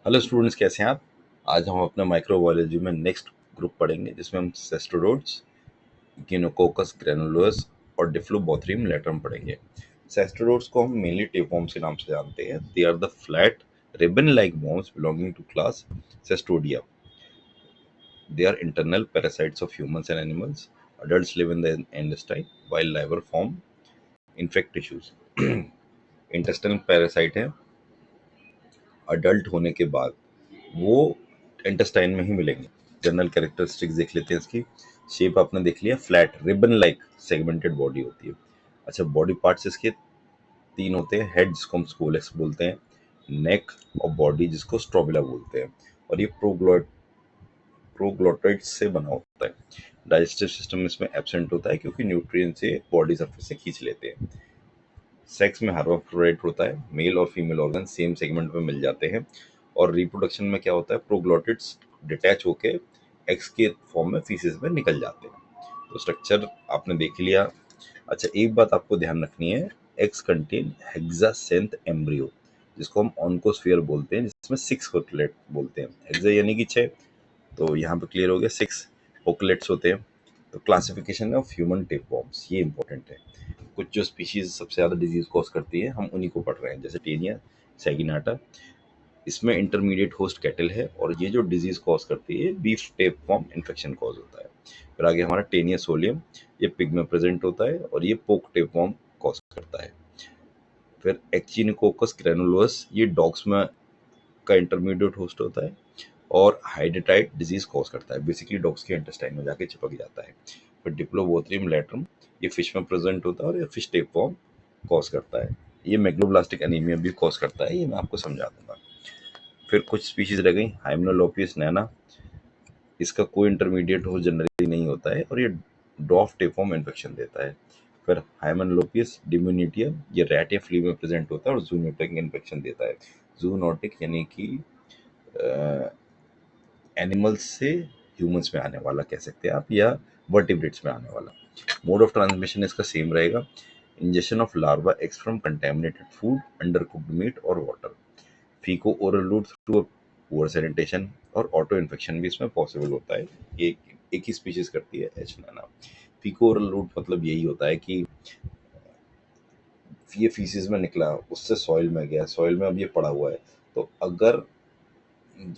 Hello students, कैसे हैं आप? आज हम अपना माइक्रोबायोलॉजी में नेक्स्ट ग्रुप पढ़ेंगे जिसमें हम सेस्ट्रोडोट्स, इकिनोकोकस ग्रैनुलोस और डिफ्लोबोथरियम लेटरम पढ़ेंगे। सेस्ट्रोडोट्स को हम मेनली टेपवर्म्स के नाम से जानते हैं। They are the flat ribbon like worms belonging to class Cestodia. They are internal parasites of humans and animals. Adults live in the intestine while larvae form infect tissues. Intestinal parasite है। Adult होने के बाद वो intestine में ही मिलेंगे। General characteristics देख लेते हैं इसकी। शेप आपने देख लिया, flat ribbon like segmented body होती है। अच्छा, बॉडी पार्ट्स इसके तीन होते हैं। हेड जिसको हम स्कोलेक्स बोलते हैं, नेक और बॉडी जिसको स्ट्रोबिला बोलते हैं। और ये प्रोग्लोटाइड्स से बना होता है। डाइजेस्टिव सिस्टम इसमें एब्सेंट होता है क्योंकि न्यूट्रिएंट से बॉडी सरफेस से खींच लेते हैं। सेक्स में हर्माफ्रोडाइट होता है, मेल और फीमेल ऑर्गन सेम सेगमेंट में मिल जाते हैं। और रिप्रोडक्शन में क्या होता है, प्रोग्लोटिड्स डिटैच होके एग्स के फॉर्म में फीसिस में निकल जाते हैं। तो स्ट्रक्चर आपने देख लिया। अच्छा, एक बात आपको ध्यान रखनी है, एग्स कंटेन हेक्सासेंथ एम्ब्रियो जिसको हम ऑन्कोस्फीयर बोलते हैं, जिसमें 6 ओकलेट बोलते हैं। हेक्सा यानी कि 6, तो यहाँ पे क्लियर हो गया, 6 ओकलेट्स होते हैं। तो क्लासिफिकेशन ऑफ ह्यूमन टेपवर्म्स ये इंपॉर्टेंट है। कुछ जो स्पीशीज सबसे ज़्यादा डिजीज कॉज करती है हम उन्हीं को पढ़ रहे हैं, जैसे टेनिया सैगिनाटा। इसमें इंटरमीडिएट होस्ट कैटल है और ये जो डिजीज कॉज करती है बीफ टेपवर्म इन्फेक्शन कॉज होता है। फिर आगे हमारा टेनिया सोलियम, ये पिग में प्रेजेंट होता है और ये पोक टेपवर्म कॉज करता है। फिर एक्चिनोकोकस ग्रैनुलोस, ये डॉग्स में का इंटरमीडिएट होस्ट होता है और हाइडेटाइट डिजीज कॉज करता है। बेसिकली डॉग्स के इंटेस्टाइन में जाके चिपक जाता है। फिर डिप्लोबोथरियम लेटरम, ये फिश में प्रेजेंट होता है और ये फिश टेपवर्म कॉज करता है। ये मेगलोब्लास्टिक एनीमिया भी कॉज करता है, ये मैं आपको समझा दूंगा। फिर कुछ स्पीशीज रह गई, हाइमेनोलोपियस नैना, इसका कोई इंटरमीडिएट होस्ट जनरली नहीं होता है और ये ड्वार्फ टेपवर्म इन्फेक्शन देता है। फिर हाइमेनोलोपियस डिम्यूनिटिया, ये रैट या फ्ली में प्रेजेंट होता है और जूनोटिक इन्फेक्शन देता है। जूनोटिक यानी कि एनिमल्स से ह्यूमंस में आने वाला कह सकते हैं आप, या वर्टिब्रेट्स में आने वाला। मोड ऑफ ट्रांसमिशन इसका सेम रहेगा, इंजेक्शन ऑफ लार्वा एक्स from contaminated food, undercooked meat और water. Feco oral route through poor sanitation और ऑटो इन्फेक्शन भी इसमें पॉसिबल होता है। ये एक ही स्पीशीज करती है, एच नाना। फीको ओरल रूट मतलब यही होता है कि ये फीसिस में निकला, उससे सॉइल में गया, सॉइल में अब ये पड़ा हुआ है, तो अगर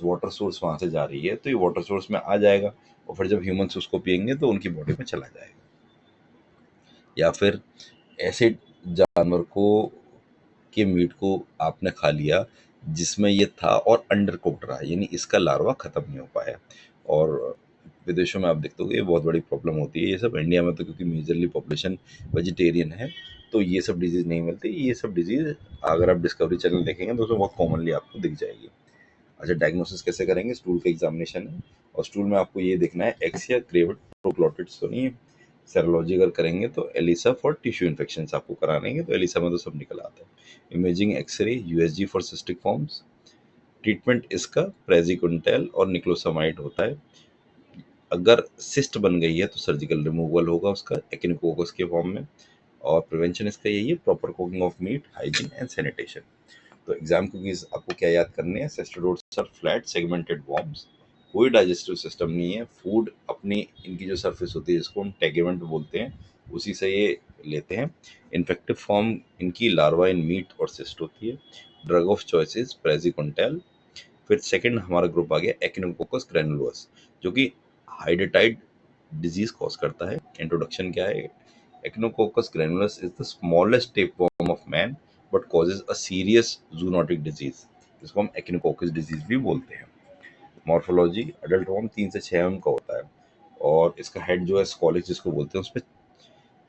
वाटर सोर्स वहां से जा रही है तो ये वाटर सोर्स में आ जाएगा और फिर जब ह्यूमंस उसको पियेंगे तो उनकी बॉडी में चला जाएगा। या फिर ऐसे जानवर को के मीट को आपने खा लिया जिसमें ये था और अंडर कुक्ड रहा, यानी इसका लार्वा खत्म नहीं हो पाया। और विदेशों में आप देखते हो ये बहुत बड़ी प्रॉब्लम होती है ये सब। इंडिया में तो क्योंकि मेजरली पॉपुलेशन वेजिटेरियन है तो ये सब डिजीज नहीं मिलती। ये सब डिजीज अगर आप डिस्कवरी चैनल देखेंगे तो उसमें बहुत कॉमनली आपको दिख जाएगी। अच्छा, डायग्नोसिस कैसे करेंगे? स्टूल का एग्जामिनेशन है और स्टूल में आपको ये देखना है एक्स या क्रेविड प्रोक्लोटिड्स तो नहीं है। सेरोलॉजी अगर करेंगे तो एलिसा फॉर टिश्यू इन्फेक्शन आपको करानेंगे, तो एलिसा में तो सब निकल आता है। Imaging X ray USG for cystic forms. Treatment इसका प्रेजिकुंटेल और निक्लोसामाइड होता है। अगर सिस्ट बन गई है तो सर्जिकल रिमूवल होगा उसका एकिनोकोकस के फॉर्म में। और प्रिवेंशन इसका यही है, proper cooking of meat, hygiene and sanitation. तो एग्जाम कुकीज आपको क्या याद करने हैं? सेस्ट्रोडोट्स आर फ्लैट सेगमेंटेड वॉर्म्स, कोई डाइजेस्टिव सिस्टम नहीं है। फूड अपनी इनकी जो सरफेस होती है जिसको हम टेगमेंट बोलते हैं उसी से ये लेते हैं। इन्फेक्टिव फॉर्म इनकी लार्वा इन मीट और सिस्ट होती है। Drug of choices praziquantel. फिर सेकंड हमारा ग्रुप आ गया एकिनोकोकस ग्रैनुलोस, जो कि हाइडेटाइड डिजीज कॉज करता है। इंट्रोडक्शन क्या है? Echinococcus granulosus is the smallest tapeworm of man but causes a serious zoonotic disease, जिसको हम एकिनोकोकस डिजीज भी बोलते हैं। मॉर्फोलॉजी, अडल्ट वर्म 3 से 6 का होता है और इसका हेड जो है स्कॉलिक्स जिसको बोलते हैं, उस पर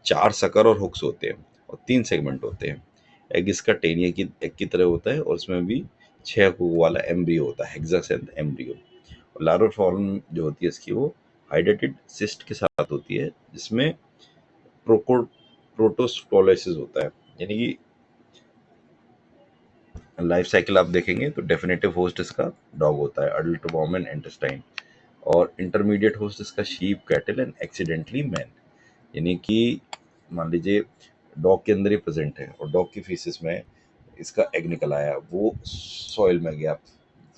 4 सकर और हुक्स होते हैं और 3 सेगमेंट होते हैं। एग इसका टेनिया की एग की तरह होता है और इसमें भी 6 हुक वाला एम्ब्रियो होता है, हेक्सासेंथ एम्ब्रियो। और लार्वा फॉर्म जो होती है इसकी वो हाइडेटेड सिस्ट के साथ होती है जिसमें प्रोटोस्टोलाइसिस होता है। यानी कि लाइफ साइकिल आप देखेंगे तो डेफिनेटिव होस्ट इसका डॉग होता है, अडल्ट वॉर्म एंड इंटेस्टाइन। और इंटरमीडिएट होस्ट इसका sheep, cattle and accidentally man. यानी कि मान लीजिए डॉग के अंदर ही प्रेजेंट है और डॉग की फीसिस में इसका एग निकल आया, वो सॉइल में गया,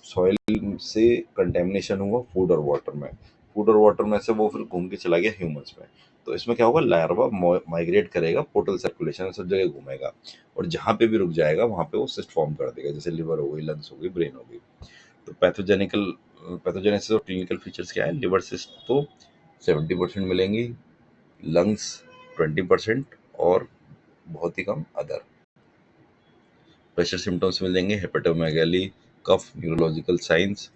सॉइल से कंटेमिनेशन हुआ फूड और वाटर में, फूड और वाटर में से वो फिर घूम के चला गया ह्यूमंस में। तो इसमें क्या होगा, लार्वा माइग्रेट करेगा, पोर्टल सर्कुलेशन सब जगह घूमेगा, और जहाँ पे भी रुक जाएगा वहाँ पे वो सिस्ट फॉर्म कर देगा, जैसे लिवर हो गई, लंग्स हो गई, ब्रेन हो गई। तो पैथोजेनेसिस और क्लिनिकल फीचर्स क्या है, लिवर सिस्ट तो 70% मिलेंगी, लंग्स 20% और बहुत ही कम अदर। प्रेशर सिम्टम्स मिलेंगे, हेपेटोमेगाली, कफ, न्यूरोलॉजिकल साइंस,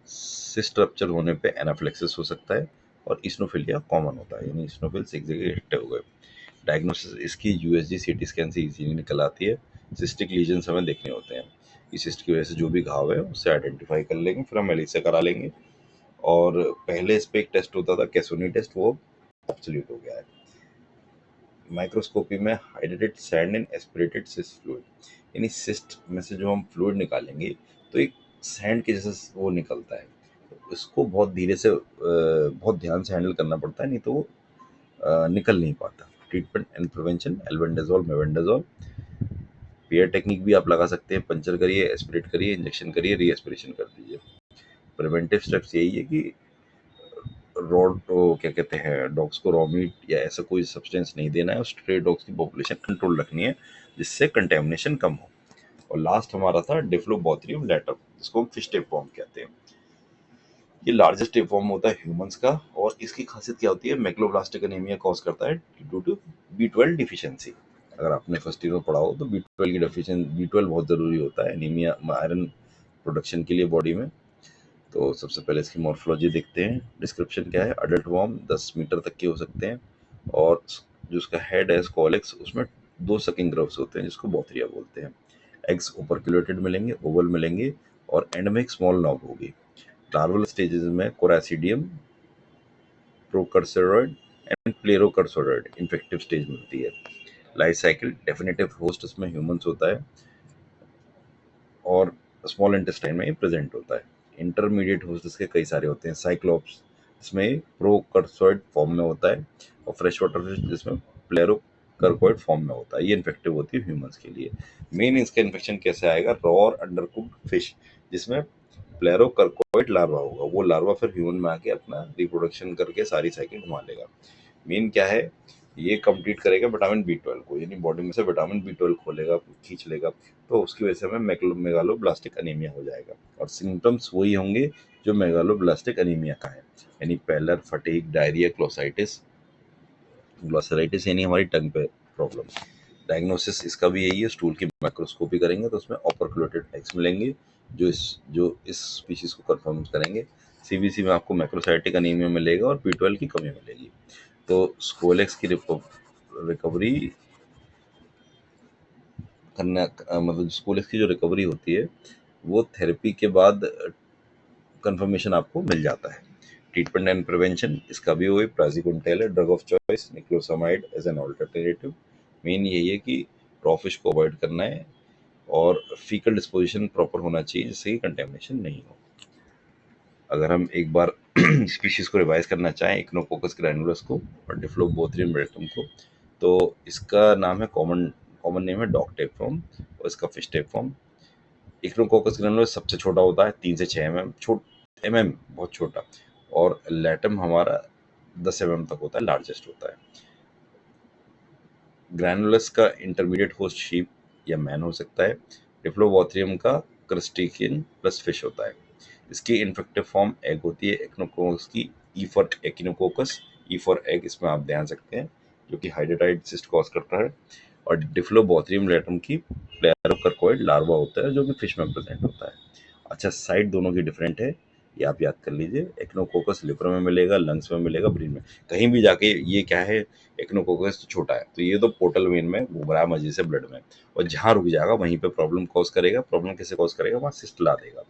सिस्ट रप्चर होने पे एनाफिलेक्सिस हो सकता है, और इस्नोफिलिया कॉमन होता है, यानी इस्नोफिल्स एक जगह इकट्ठे हो गए। डायग्नोसिस इसकी यूएसजी सीटी स्कैन से इजीली निकल आती है। सिस्टिक लीजन्स हमें देखने होते हैं, इस सिस्ट की वजह से जो भी घाव है उससे आइडेंटिफाई कर लेंगे, फिर हम एलिसा करा लेंगे। और पहले इस पे एक टेस्ट होता था कैसोनी टेस्ट, वो ऑब्सोल्यूट हो गया है। माइक्रोस्कोपी में hydrated sand and aspirated cyst fluid, यानी सिस्ट में से जो हम फ्लूइड निकालेंगे तो एक सैंड के जैसा वो निकलता है, इसको बहुत धीरे से बहुत ध्यान से हैंडल करना पड़ता है, नहीं तो वो निकल नहीं पाता। Treatment and prevention, albendazole, mebendazole. Pair technique भी आप लगा सकते हैं, पंचर करिए, एस्पिरेट करिए, इंजेक्शन करिए, री एस्पिरेशन कर दीजिए। प्रिवेंटिव स्टेप्स यही है कि रॉड तो क्या कहते हैं, डॉग्स को रॉ मीट या ऐसा कोई सब्सटेंस नहीं देना है, और स्ट्रे डॉग्स की पॉपुलेशन कंट्रोल रखनी है जिससे कंटेमिनेशन कम हो। और लास्ट हमारा था डिफ्लोबोथरियम लैटम, जिसको हम फिश टेपवर्म कहते हैं। ये लार्जेस्ट टेपवर्म होता है ह्यूमंस का, और इसकी खासियत क्या होती है, मेगलोब्लास्टिक एनीमिया कॉज करता है ड्यू टू B12 डिफिशियंसी। अगर आपने फर्स्ट ईयर में पढ़ा हो तो B12 की डेफिशिएंसी, B12 बहुत ज़रूरी होता है एनीमिया, आयरन प्रोडक्शन के लिए बॉडी में। तो सबसे पहले इसकी मॉर्फोलॉजी देखते हैं। डिस्क्रिप्शन क्या है, अडल्ट वर्म 10 मीटर तक के हो सकते हैं, और जो उसका हेड है स्कॉलेक्स, उसमें 2 सकिंग ग्रव्स होते हैं जिसको बोथरिया बोलते हैं। एग्स ओपरक्यूलेटेड मिलेंगे, ओवल मिलेंगे, और एंड में एक स्मॉल नॉब होगी। लार्वल स्टेजेस में कोरासिडियम, प्रोकर्सोरॉइड एंड प्लेरोकर्सोरॉइड इन्फेक्टिव स्टेज मिलती है। लाइफ साइकिल, डेफिनेटिव होस्ट इसमें ह्यूमंस होता है, और स्मॉल इंटेस्टाइन में ये प्रेजेंट होता है। इंटरमीडिएट होस्ट इसके कई सारे होते हैं, साइक्लोप्स इसमें प्रोकर्सोइड फॉर्म में होता है, और फ्रेश वाटर फिश जिसमें प्लेरोकर्कोइड फॉर्म में होता है। ये इन्फेक्टिव होती है ह्यूमंस के लिए। मेन इसका इन्फेक्शन कैसे आएगा, रॉ और अंडरकुक्ड फिश जिसमें प्लेरोकर्कोइड लार्वा होगा, वो लार्वा फिर ह्यूमन में आके अपना रिप्रोडक्शन करके सारी साइकिल घुमा लेगा। मेन क्या है, ये कंप्लीट करेगा विटामिन B12 को, यानी बॉडी में से विटामिन B12 खोलेगा, खींच लेगा, तो उसकी वजह से हमें मेगालोब्लास्टिक अनीमिया हो जाएगा। और सिम्टम्स वही होंगे जो मेगालोब्लास्टिक अनीमिया का है, यानी पैलर, फटीग, डायरिया, क्लोसाइटिस, ग्लोसराइटिस यानी हमारी टंग पे प्रॉब्लम। डायग्नोसिस इसका भी यही है, स्टूल की माइक्रोस्कोपी करेंगे तो उसमें ऑपरक्यूलेटेड एग्स मिलेंगे जो इस स्पीशीज को कंफर्म करेंगे। CBC में आपको मैक्रोसाइटिक अनीमिया मिलेगा और B12 की कमी मिलेगी। तो स्कोलेक्स की रिकवरी करना, मतलब स्कोलेक्स की जो रिकवरी होती है वो थेरेपी के बाद कंफर्मेशन आपको मिल जाता है। ट्रीटमेंट एंड प्रिवेंशन इसका भी वही, प्राजिकोंटेल है drug of choice, niclosamide as an alternative. Main यही है कि रॉ फिश को अवॉइड करना है, और फीकल डिस्पोजिशन प्रॉपर होना चाहिए जिससे कि कंटेमिनेशन नहीं हो। अगर हम एक बार स्पीशीज को रिवाइज करना चाहें, इक्नोकोकस ग्रैनुलस को और डिफ्लोबोथरियम रेटम को, तो इसका नाम है कॉमन कॉमन नेम है डॉग टेपवर्म, और इसका फिश टेपवर्म। इक्नोकोकस ग्रैनुलस सबसे छोटा होता है, 3 से 6 mm, बहुत छोटा। और लैटम हमारा 10 mm तक होता है, लार्जेस्ट होता है। ग्रैनुलस का इंटरमीडिएट होस्ट शीप या मैन हो सकता है। डिप्लोबोथरियम का क्रस्टेशियन प्लस फिश होता है। इसकी इन्फेक्टिव फॉर्म एग होती है, एक्नोकोकस की E for echinococcus, E for egg इसमें आप ध्यान सकते हैं, जो कि हाइड्रेटाइड सिस्ट कॉज करता है। और डिफ्लोबोथरियम लेटम की प्लेरोकर्कोइड लार्वा होता है जो कि फिश में प्रेजेंट होता है। अच्छा, साइट दोनों की डिफरेंट है, ये आप याद कर लीजिए। एक्नोकोकस लिवर में मिलेगा, लंग्स में मिलेगा, ब्रेन में। कहीं भी जाके ये क्या है, एक्नोकोकस तो छोटा है, तो ये तो पोर्टल वेन में घूम रहा है मजे से ब्लड में, और जहाँ रुक जाएगा वहीं पे प्रॉब्लम कॉज करेगा। प्रॉब्लम कैसे कॉज करेगा, वहाँ सिस्ट ला देगा।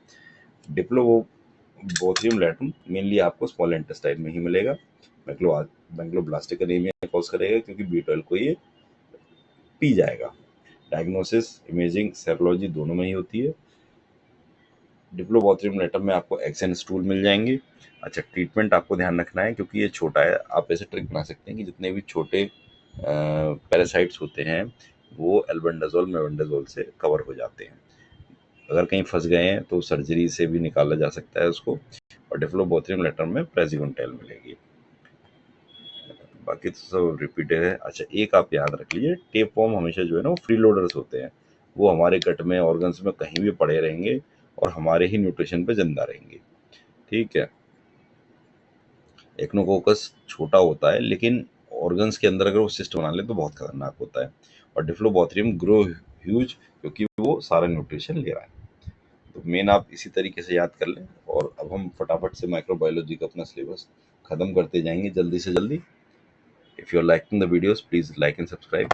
डिप्लोबोथरियम लैटम मेनली आपको स्मॉल इंटेस्टाइन में ही मिलेगा। मैग्लोब्लास्टिक एनीमिया कॉज करेगा क्योंकि B12 को ये पी जाएगा। डायग्नोसिस, इमेजिंग, सेरोलॉजी दोनों में ही होती है। डिप्लोबोथरियम लेटम में आपको एग्स एंड स्टूल मिल जाएंगे। अच्छा, ट्रीटमेंट आपको ध्यान रखना है क्योंकि ये छोटा है, आप ऐसे ट्रिक बना सकते हैं कि जितने भी छोटे पैरासाइट्स होते हैं वो एल्बेंडाजोल मेबेंडाजोल से कवर हो जाते हैं। अगर कहीं फंस गए हैं तो सर्जरी से भी निकाला जा सकता है उसको, और डिफ्लोबोथ्रियम लेटर में प्रेसिगुंटेल मिलेगी। बाकी तो सब रिपीटेड है। अच्छा, एक आप याद रख लीजिए, टेपवर्म हमेशा जो है ना वो फ्री लोडर्स होते हैं, वो हमारे गट में ऑर्गन्स में कहीं भी पड़े रहेंगे और हमारे ही न्यूट्रिशन पे जिंदा रहेंगे। ठीक है। एक्नोकोकस छोटा होता है लेकिन ऑर्गन्स के अंदर अगर वो सिस्ट बना ले तो बहुत खतरनाक होता है। और डिफ्लोबोथ्रियम ग्रो ह्यूज, क्योंकि वो सारा न्यूट्रिशन ले रहा है। तो मेन आप इसी तरीके से याद कर लें, और अब हम फटाफट से माइक्रोबायोलॉजी का अपना सिलेबस खत्म करते जाएंगे जल्दी से जल्दी। If you are liking the videos, please like and subscribe.